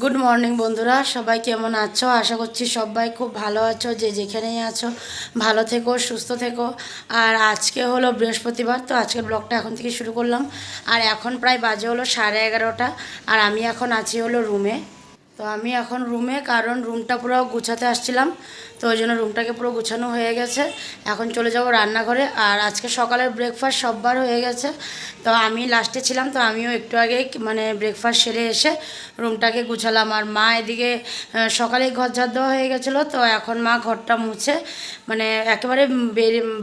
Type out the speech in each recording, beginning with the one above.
Good morning বন্ধুরা, সবাই কেমন আছো? আশা করছি সবাই খুব ভালো আছো। যে যেখানেই আছো ভালো থেকো, সুস্থ থেকো। আর আজকে হলো বৃহস্পতিবার, তো আজকের ব্লগটা এখন থেকে শুরু করলাম। আর এখন প্রায় বাজে হলো 11:30। আর আমি এখন আছি হলো রুমে। তো আমি এখন রুমে, কারণ রুমটা পুরো গুছাতে আসছিলাম, তো ওই জন্য রুমটাকে পুরো গুছানো হয়ে গেছে। এখন চলে যাব রান্নাঘরে। আর আজকে সকালের ব্রেকফাস্ট সববার হয়ে গেছে, তো আমি লাস্টে ছিলাম, তো আমিও একটু আগে মানে ব্রেকফাস্ট সেরে এসে রুমটাকে গুছালাম। আর মা এদিকে সকালেই ঘর ঝাড় দেওয়া হয়ে গেছিলো, তো এখন মা ঘরটা মুছে মানে একেবারে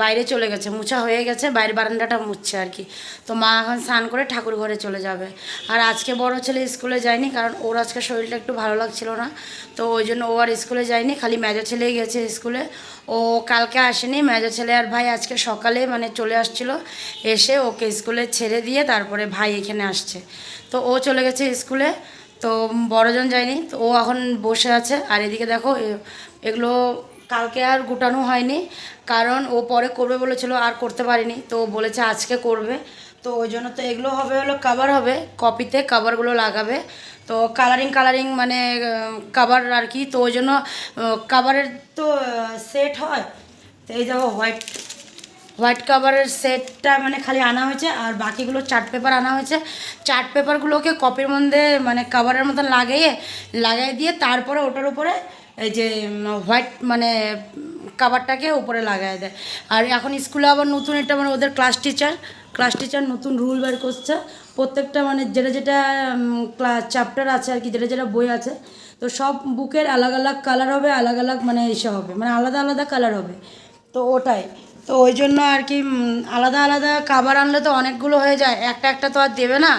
বাইরে চলে গেছে, মুছা হয়ে গেছে, বাইরে বারান্দাটা মুছছে আর কি। তো মা এখন স্নান করে ঠাকুর ঘরে চলে যাবে। আর আজকে বড় ছেলে স্কুলে যায়নি, কারণ ওর আজকে শরীরটা একটু ভালো লাগছিল না, তো ওই জন্য ও আর স্কুলে যায়নি, খালি মেজো ছেলেই গেছে স্কুলে। ও কালকে আসেনি, মেজো ছেলে আর ভাই আজকে সকালে মানে চলে আসছিল, এসে ওকে স্কুলে ছেড়ে দিয়ে তারপরে ভাই এখানে আসছে। তো ও চলে গেছে স্কুলে, তো বড়জন যায়নি, তো ও এখন বসে আছে। আর এদিকে দেখো এগুলো কালকে আর গুটানো হয়নি, কারণ ও পরে করবে বলেছিল, আর করতে পারিনি, তো বলেছে আজকে করবে। তো ওই জন্য তো এগুলো হবে হলো কাভার হবে, কপিতে কাভারগুলো লাগাবে। তো কালারিং মানে কাভার আর কি, তো ওই জন্য কাভারের তো সেট হয়। তো এই দেখো হোয়াইট কাভারের সেটটা মানে খালি আনা হয়েছে, আর বাকিগুলো চার্ট পেপার আনা হয়েছে। চার্ট পেপারগুলোকে কপির মধ্যে মানে কাভারের মতন লাগিয়ে দিয়ে তারপরে ওটার উপরে এই যে হোয়াইট মানে কাভারটাকে উপরে লাগাই দেয়। আর এখন স্কুলে আবার নতুন একটা মানে ওদের ক্লাস টিচার নতুন রুল বের করছে। প্রত্যেকটা মানে যেটা যেটা ক্লাস চ্যাপ্টার আছে আর কি, যেটা যেটা বই আছে, তো সব বুকের আলাদা আলাদা কালার হবে, আলাদা আলাদা মানে এসে হবে, মানে আলাদা আলাদা কালার হবে। তো ওটাই, তো ওই জন্য আর কি আলাদা আলাদা কাভার আনলে তো অনেকগুলো হয়ে যায়, একটা একটা তো আর দেবে না,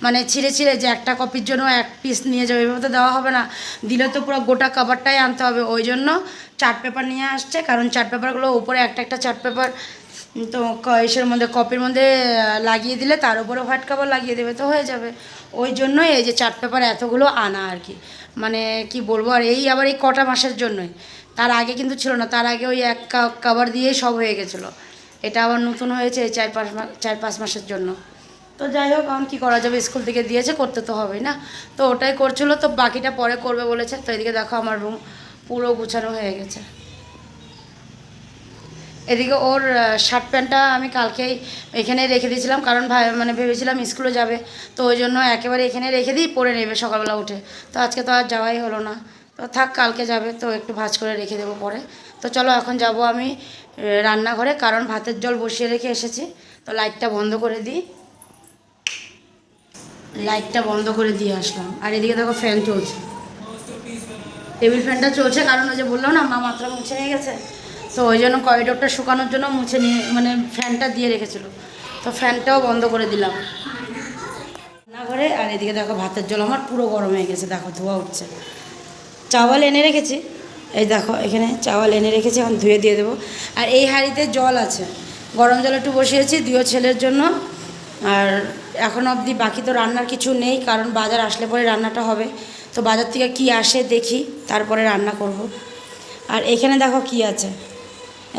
মানে ছিঁড়ে ছিঁড়ে যে একটা কপির জন্য এক পিস নিয়ে যাবে, এভাবে তো দেওয়া হবে না। দিলে তো পুরো গোটা কাভারটাই আনতে হবে। ওই জন্য চার্ট পেপার নিয়ে আসছে, কারণ চার্ট পেপারগুলো উপরে একটা একটা চার্ট পেপার তো ইসের মধ্যে কপির মধ্যে লাগিয়ে দিলে তার উপরে হোয়াইট কাভার লাগিয়ে দেবে, তো হয়ে যাবে। ওই জন্যই এই যে চার্ট পেপার এতগুলো আনা আর কি, মানে কি বলবো। আর এই আবার এই কটা মাসের জন্যই, তার আগে কিন্তু ছিল না, তার আগে ওই এক কাভার দিয়েই সব হয়ে গেছিলো। এটা আবার নতুন হয়েছে এই 4-5 মাসের জন্য। তো যাই হোক, এখন কী করা যাবে, স্কুল থেকে দিয়েছে, করতে তো হবেই না। তো ওটাই করছিলো, তো বাকিটা পরে করবে বলেছে। তো এদিকে দেখো আমার রুম পুরো গুছানো হয়ে গেছে। এদিকে ওর শার্ট প্যান্টটা আমি কালকেই এখানে রেখে দিয়েছিলাম, কারণ ভাই মানে ভেবেছিলাম স্কুলে যাবে, তো ওই জন্য একেবারে এখানে রেখে দিই, পরে নেবে সকালবেলা উঠে। তো আজকে তো আর যাওয়াই হলো না, তো থাক, কালকে যাবে, তো একটু ভাঁজ করে রেখে দেবো পরে। তো চলো এখন যাব আমি রান্নাঘরে, কারণ ভাতের জল বসিয়ে রেখে এসেছি। তো লাইটটা বন্ধ করে দিই, লাইটটা বন্ধ করে দিয়ে আসলাম। আর এদিকে দেখো ফ্যান চলছে, টেবিল ফ্যানটা চলছে, কারণ ওই যে বললো না মা মাত্রা মুছে নিয়ে গেছে, তো ওই জন্য করিডোরটা শুকানোর জন্য মুছে নিয়ে মানে ফ্যানটা দিয়ে রেখেছিল, তো ফ্যানটাও বন্ধ করে দিলাম রান্নাঘরে। আর এদিকে দেখো ভাতের জল আমার পুরো গরম হয়ে গেছে, দেখো ধোয়া উঠছে। চাওয়াল এনে রেখেছি, এই দেখো এখানে চাওয়াল এনে রেখেছি, এখন ধুয়ে দিয়ে দেবো। আর এই হাঁড়িতে জল আছে, গরম জল একটু বসিয়েছি দুই ছেলের জন্য। আর এখন অবধি বাকি তো রান্নার কিছু নেই, কারণ বাজার আসলে পরে রান্নাটা হবে। তো বাজার থেকে কি আসে দেখি, তারপরে রান্না করব। আর এখানে দেখো কি আছে,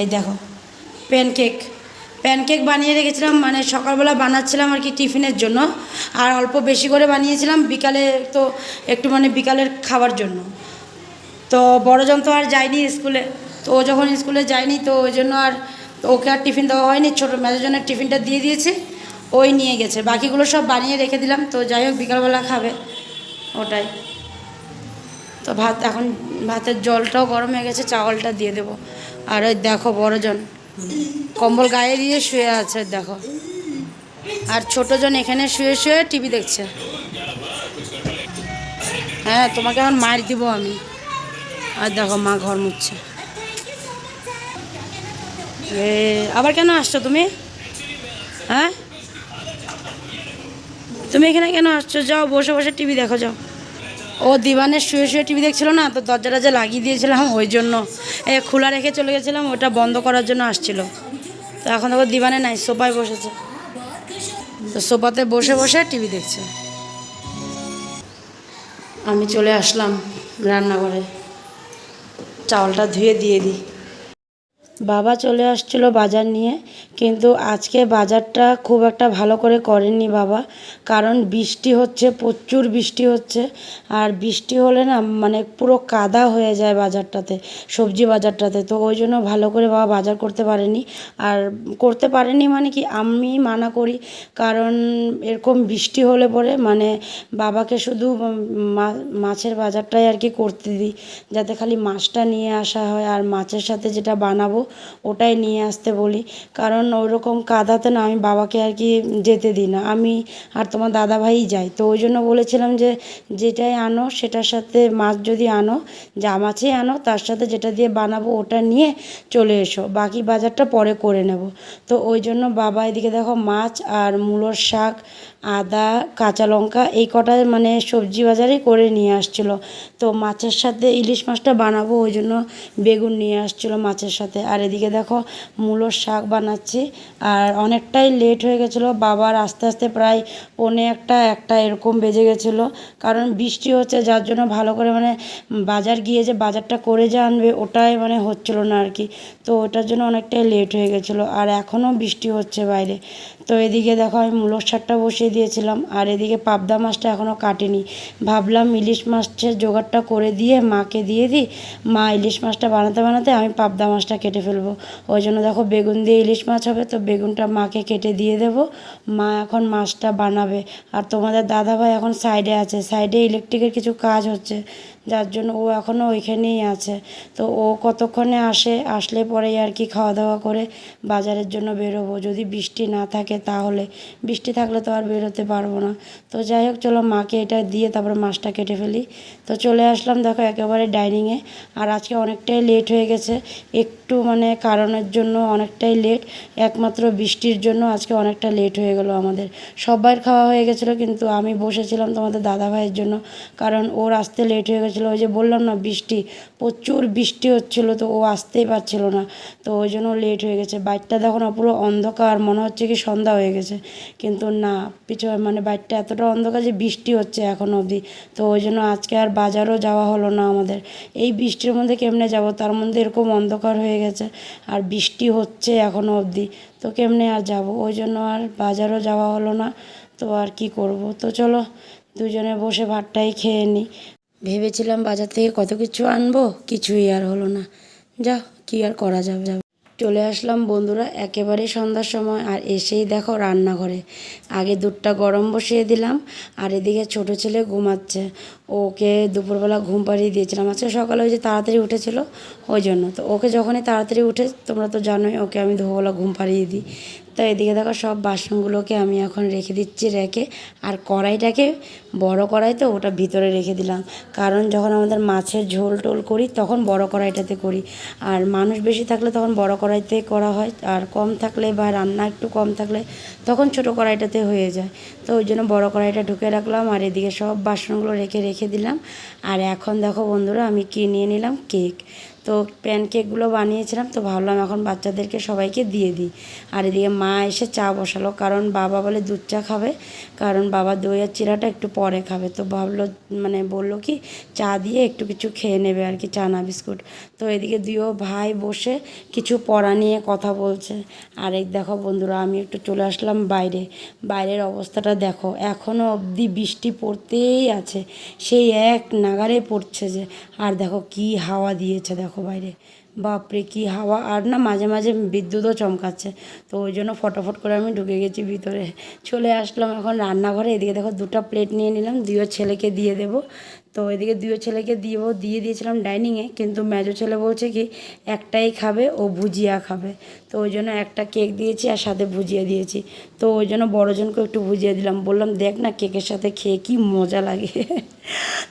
এই দেখো প্যানকেক বানিয়ে রেখেছিলাম, মানে সকালবেলা বানাচ্ছিলাম আর কি টিফিনের জন্য। আর অল্প বেশি করে বানিয়েছিলাম বিকালে, তো একটু মানে বিকালের খাওয়ার জন্য। তো বড়জন তো আর যায়নি স্কুলে, তো ও যখন স্কুলে যায়নি, তো ওই জন্য আর ওকে আর টিফিন দেওয়া হয়নি, ছোটো মেজোজনের টিফিনটা দিয়ে দিয়েছি, ওই নিয়ে গেছে। বাকিগুলো সব বানিয়ে রেখে দিলাম, তো যাই হোক বিকালবেলা খাবে ওটাই। তো এখন ভাতের জলটাও গরম হয়ে গেছে, চাওয়ালটা দিয়ে দেবো। আর ওই দেখো বড়জন কম্বল গায়ে দিয়ে শুয়ে আছে দেখো, আর ছোটোজন এখানে শুয়ে শুয়ে টিভি দেখছে। হ্যাঁ, তোমাকে এখন মার দিব আমি। আর দেখো মা ঘর মুছছে। আবার কেন আসছো তুমি? হ্যাঁ, তুমি এখানে কেন আসছো? যাও বসে বসে টিভি দেখো, যাও। ও দিবানে শুয়ে শুয়ে টিভি দেখছিল না, তো দরজাটা যে লাগিয়ে দিয়েছিলাম ওই জন্য খোলা রেখে চলে গেছিলাম, ওটা বন্ধ করার জন্য আসছিল। তো এখন দেখো দিবানে নাই, সোফায় বসেছে, তো সোফাতে বসে বসে টিভি দেখছে। আমি চলে আসলাম রান্নাঘরে, চাউলটা ধুয়ে দিয়ে দিই। বাবা চলে আসছিল বাজার নিয়ে, কিন্তু আজকে বাজারটা খুব একটা ভালো করে করেননি বাবা, কারণ বৃষ্টি হচ্ছে, প্রচুর বৃষ্টি হচ্ছে। আর বৃষ্টি হলে না মানে পুরো কাদা হয়ে যায় বাজারটাতে, সবজি বাজারটাতে। তো ওই জন্য ভালো করে বাবা বাজার করতে পারেনি। আর করতে পারেনি মানে কি, আমি মানা করি, কারণ এরকম বৃষ্টি হলে পরে মানে বাবাকে শুধু মাছের বাজারটাই আর কি করতে দিই, যাতে খালি মাছটা নিয়ে আসা হয় আর মাছের সাথে যেটা বানাবো ওটাই নিয়ে আসতে বলি। কারণ ওইরকম কাদাতে না আমি বাবাকে আর কি যেতে দিই না, আমি আর তোমার দাদাভাই যাই। তো ওই জন্য বলেছিলাম যে যেটাই আনো সেটার সাথে মাছ যদি আনো, যা মাছই আনো তার সাথে যেটা দিয়ে বানাবো ওটা নিয়ে চলে এসো, বাকি বাজারটা পরে করে নেব। তো ওই জন্য বাবা এদিকে দেখো মাছ আর মূলোর শাক, আদা, কাঁচা লঙ্কা এই কটা মানে সবজি বাজারে করে নিয়ে আসছিলো। তো মাছের সাথে ইলিশ মাছটা বানাবো ওই জন্য বেগুন নিয়ে আসছিলো মাছের সাথে। আর এদিকে দেখো মূলোর শাক বানাচ্ছি। আর অনেকটাই লেট হয়ে গেছিলো বাবার, আস্তে আস্তে প্রায় পৌনে একটা এরকম বেজে গেছিলো, কারণ বৃষ্টি হচ্ছে, যার জন্য ভালো করে মানে বাজার গিয়ে যে বাজারটা করে যে আনবে ওটাই মানে হচ্ছিলো না আর কি। তো ওটার জন্য অনেকটাই লেট হয়ে গেছিলো, আর এখনও বৃষ্টি হচ্ছে বাইরে। তো এদিকে দেখো আমি মূলোর শাকটা বসিয়ে দিয়েছিলাম, আর এদিকে পাবদা মাছটা এখনও কাটেনি। ভাবলাম ইলিশ মাছের জোগাড়টা করে দিয়ে মাকে দিয়ে দিই, মা ইলিশ মাছটা বানাতে বানাতে আমি পাবদা মাছটা কেটে ফেলবো। ওই জন্য দেখো বেগুন দিয়ে ইলিশ মাছ হবে, তো বেগুনটা মাকে কেটে দিয়ে দেবো, মা এখন মাছটা বানাবে। আর তোমাদের দাদাভাই এখন সাইডে আছে, সাইডে ইলেকট্রিকের কিছু কাজ হচ্ছে, যার জন্য ও এখনও ওইখানেই আছে। তো ও কতক্ষণে আসে, আসলে পরেই আর কি খাওয়া দাওয়া করে বাজারের জন্য বেরোবো, যদি বৃষ্টি না থাকে তাহলে। বৃষ্টি থাকলে তো আর বেরোতে পারবো না। তো যাই হোক, চলো মাকে এটা দিয়ে তারপরে মাছটা কেটে ফেলি। তো চলে আসলাম দেখো একেবারে ডাইনিংয়ে। আর আজকে অনেকটাই লেট হয়ে গেছে, একটু মানে কারণের জন্য অনেকটাই লেট, একমাত্র বৃষ্টির জন্য আজকে অনেকটা লেট হয়ে গেল আমাদের। সবার খাওয়া হয়ে গেছিলো, কিন্তু আমি বসেছিলাম তোমাদের দাদাভাইয়ের জন্য, কারণ ওর আসতে লেট হয়ে গেছিলো। ওই যে বললাম না বৃষ্টি, প্রচুর বৃষ্টি হচ্ছিলো, তো ও আসতেই পারছিল না। তো ওই জন্য লেট হয়ে গেছে। বাইকটা দেখো না পুরো অন্ধকার, মনে হচ্ছে কি সন্ধ্যা হয়ে গেছে, কিন্তু না, মানে বাইকটা এতটা অন্ধকার যে বৃষ্টি হচ্ছে এখনও অবধি। তো ওই জন্য আজকে আর বাজারও যাওয়া হলো না আমাদের। এই বৃষ্টির মধ্যে কেমনে যাব, তার মধ্যে এরকম অন্ধকার হয়ে গেছে আর বৃষ্টি হচ্ছে এখনও অবধি, তো কেমনে আর যাব, ওই জন্য আর বাজারও যাওয়া হলো না। তো আর কি করব, তো চলো দুজনে বসে ভাতটাই খেয়ে নিই। ভেবেছিলাম বাজার থেকে কত কিছু আনবো, কিছুই আর হলো না। যাও, কি আর করা যাবে। চলে আসলাম বন্ধুরা একেবারে সন্ধ্যার সময়, আর এসেই দেখো রান্নাঘরে আগে দুধটা গরম বসিয়ে দিলাম, আর এদিকে ছোট ছেলে ঘুমাচ্ছে, ওকে দুপুরবেলা ঘুম পাড়িয়ে দিয়েছিলাম। আজকে সকালে ওই যে তাড়াতাড়ি উঠেছিল ওই জন্য, তো ওকে যখনই তাড়াতাড়ি উঠে, তোমরা তো জানোই, ওকে আমি দুপুরবেলা ঘুম পাড়িয়ে দিই। তো এদিকে দেখো সব বাসনগুলোকে আমি এখন রেখে দিচ্ছি রেখে, আর কড়াইটাকে, বড় কড়াই তো ওটা ভিতরে রেখে দিলাম, কারণ যখন আমাদের মাছের ঝোল টোল করি তখন বড় কড়াইটাতে করি। আর মানুষ বেশি থাকলে তখন বড় কড়াইতে করা হয়, আর কম থাকলে বা রান্না একটু কম থাকলে তখন ছোট কড়াইটাতে হয়ে যায়। তো ওই জন্য বড় কড়াইটা ঢুকে রাখলাম, আর এদিকে সব বাসনগুলো রেখে দিলাম। আর এখন দেখো বন্ধুরা আমি কি নিয়ে নিলাম, কেক। তো প্যানকেকগুলো বানিয়েছিলাম, তো ভাবলাম এখন বাচ্চাদেরকে সবাইকে দিয়ে দিই। আর এদিকে মা এসে চা বসালো, কারণ বাবা বলে দুধ চা খাবে, কারণ বাবা দই আর চিড়াটা একটু পরে খাবে। তো ভাবলো মানে বললো কি চা দিয়ে একটু কিছু খেয়ে নেবে আর কি, চানা বিস্কুট। তো এদিকে দুইও ভাই বসে কিছু পড়া নিয়ে কথা বলছে। আর এই দেখো বন্ধুরা আমি একটু চলে আসলাম বাইরে, বাইরের অবস্থাটা দেখো, এখনও অবধি বৃষ্টি পড়তেই আছে, সেই এক নাগারে পড়ছে যে। আর দেখো কি হাওয়া দিয়েছে দেখো বাইরে, বাপরে কি হাওয়া, আর না মাঝে মাঝে বিদ্যুৎও চমকাচ্ছে। তো ওই জন্য ফটাফট করে আমি ঢুকে গেছি ভিতরে, চলে আসলাম এখন রান্নাঘরে। এদিকে দেখো দুটো প্লেট নিয়ে নিলাম, দুইও ছেলেকে দিয়ে দেবো। তো এদিকে দুইও ছেলেকে দিয়ে দিয়েছিলাম ডাইনিংয়ে, কিন্তু মেজো ছেলে বলছে কি একটাই খাবে, ও ভুজিয়া খাবে। তো ওই জন্য একটা কেক দিয়েছি আর সাথে ভুজিয়া দিয়েছি। তো ওই জন্য বড়জনকে একটু ভুজিয়া দিলাম, বললাম দেখ না কেকের সাথে খেয়ে কি মজা লাগে।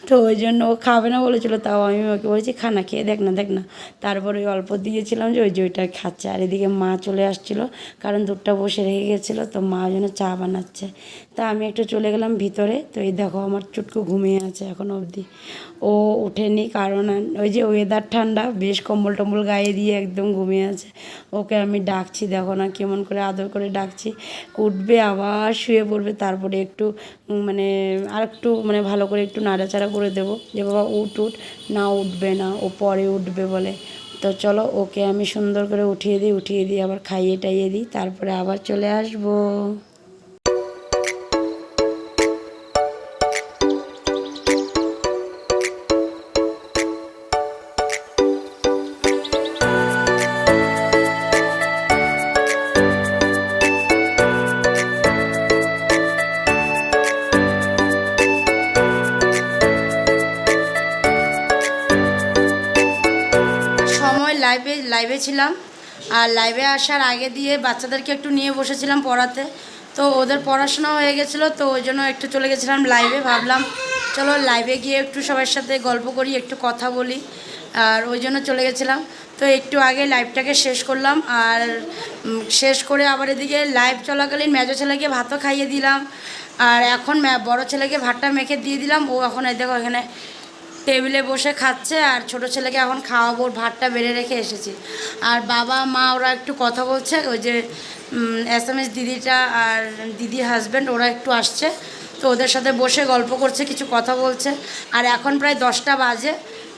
তো ওই জন্য ও খাবে না বলেছিল, তাও আমি ওকে বলেছি খা না, খেয়ে দেখ না। তারপরে ওই অল্প দিয়েছিলাম যে ওইটা খাচ্ছে। আর এদিকে মা চলে আসছিলো, কারণ দুধটা বসে রেখে গেছিলো, তো মা ওই জন্য চা বানাচ্ছে। তা আমি একটু চলে গেলাম ভিতরে। তো এই দেখো আমার চুটকু ঘুমিয়ে আছে এখনও অবধি, ও ওঠেনি, কারণ ওই যে ওয়েদার ঠান্ডা, বেশ কম্বল টম্বল গায়ে দিয়ে একদম ঘুমিয়ে আছে। ওকে আমি ডাকছি, দেখো না কেমন করে আদর করে ডাকছি, উঠবে আবার শুয়ে পড়বে, তারপরে একটু মানে আর একটু মানে ভালো করে একটু নাড়াচাড়া করে দেবো যে বাবা উঠ, না উঠবে না, ও পরে উঠবে বলে। তো চলো ওকে আমি সুন্দর করে উঠিয়ে দিই আবার খাইয়ে টাইয়ে দিই, তারপরে আবার চলে আসবো। লাইভে ছিলাম, আর লাইভে আসার আগে দিয়ে বাচ্চাদেরকে একটু নিয়ে বসেছিলাম পড়াতে। তো ওদের পড়াশোনা হয়ে গেছিলো, তো ওই জন্য একটু চলে গেছিলাম লাইভে। ভাবলাম চলো লাইভে গিয়ে একটু সবার সাথে গল্প করি, একটু কথা বলি, আর ওই জন্য চলে গেছিলাম। তো একটু আগে লাইভটাকে শেষ করলাম, আর শেষ করে আবার এদিকে লাইভ চলাকালীন মেজো ছেলেকে ভাতও খাইয়ে দিলাম, আর এখন বড় ছেলেকে ভাতটা মেখে দিয়ে দিলাম। ও এখন এই দেখো এখানে টেবিলে বসে খাচ্ছে, আর ছোট ছেলেকে এখন খাওয়াবো, ভাতটা বেড়ে রেখে এসেছি। আর বাবা মা ওরা একটু কথা বলছে, ওই যে SMS দিদিটা আর দিদির হাজব্যান্ড ওরা একটু আসছে, তো ওদের সাথে বসে গল্প করছে, কিছু কথা বলছে। আর এখন প্রায় 10টা বাজে,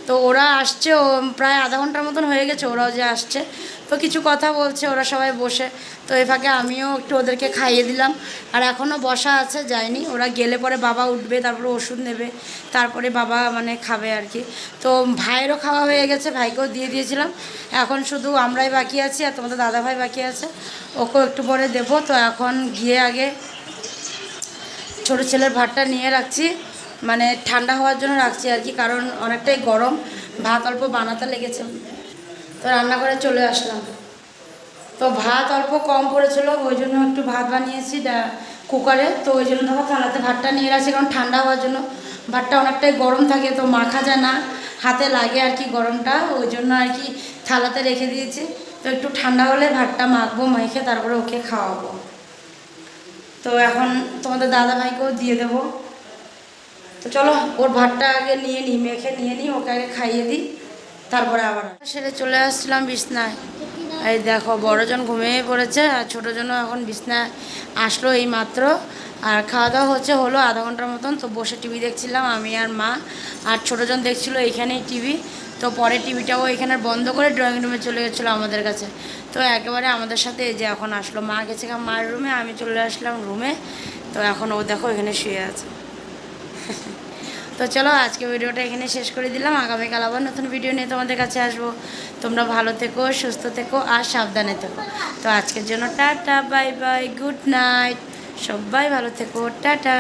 তো ওরা আসছে, ও প্রায় আধা ঘন্টার মতন হয়ে গেছে ওরাও যে আসছে, তো কিছু কথা বলছে ওরা সবাই বসে। তো এই ফাঁকে আমিও একটু ওদেরকে খাইয়ে দিলাম, আর এখনও বসা আছে যায়নি। ওরা গেলে পরে বাবা উঠবে, তারপরে ওষুধ নেবে, তারপরে বাবা মানে খাবে আর কি। তো ভাইয়েরও খাওয়া হয়ে গেছে, ভাইকেও দিয়ে দিয়েছিলাম। এখন শুধু আমরাই বাকি আছি, আর তোমাদের দাদাভাই বাকি আছে, ওকেও একটু পরে দেবো। তো এখন গিয়ে আগে ছোটো ছেলের ভাতটা নিয়ে রাখছি, মানে ঠান্ডা হওয়ার জন্য রাখছি আর কি, কারণ অনেকটাই গরম, ভাত অল্প বানাতে লেগেছে। তো রান্নাঘরে চলে আসলাম, তো ভাত অল্প কম পড়েছিল, ওই জন্য একটু ভাত বানিয়েছি কুকারে। তো ওই জন্য তখন থালাতে ভাতটা নিয়ে রাখছি, কারণ ঠান্ডা হওয়ার জন্য। ভাতটা অনেকটাই গরম থাকে, তো মাখা যায় না, হাতে লাগে আর কি গরমটা, ওই জন্য আর কি থালাতে রেখে দিয়েছি। তো একটু ঠান্ডা হলে ভাতটা মাখবো, মেখে তারপরে ওকে খাওয়াবো। তো এখন তোমাদের দাদাভাইকেও দিয়ে দেবো। তো চলো ওর ভাতটা আগে নিয়ে নিই, মেখে নিয়ে নিই, ওকে আগে খাইয়ে দিই, তারপরে আবার সেরে চলে আসছিলাম বিছনায়। এই দেখো বড়জন ঘুমিয়ে পড়েছে, আর ছোটোজনও এখন বিছনায় আসলো এই মাত্র। আর খাওয়া দাওয়া হলো আধা ঘন্টার মতন। তো বসে টিভি দেখছিলাম আমি আর মা, আর ছোটোজন দেখছিল এইখানেই টিভি। তো পরে টিভিটাও এখানে বন্ধ করে ড্রয়িং রুমে চলে গেছিলো আমাদের কাছে। তো একেবারে আমাদের সাথে এই যে এখন আসলো, মা গেছে মার রুমে, আমি চলে আসলাম রুমে। তো এখন ও দেখো এখানে শুয়ে আছে। তো চলো আজকে ভিডিওটা এখানে শেষ করে দিলাম, আগামীকাল আবার নতুন ভিডিও নিয়ে তোমাদের কাছে আসবো। তোমরা ভালো থেকো, সুস্থ থেকো, আর সাবধানে থেকো। তো আজকের জন্য tata, bye bye, good night, সবাই ভালো থেকো, টাটা।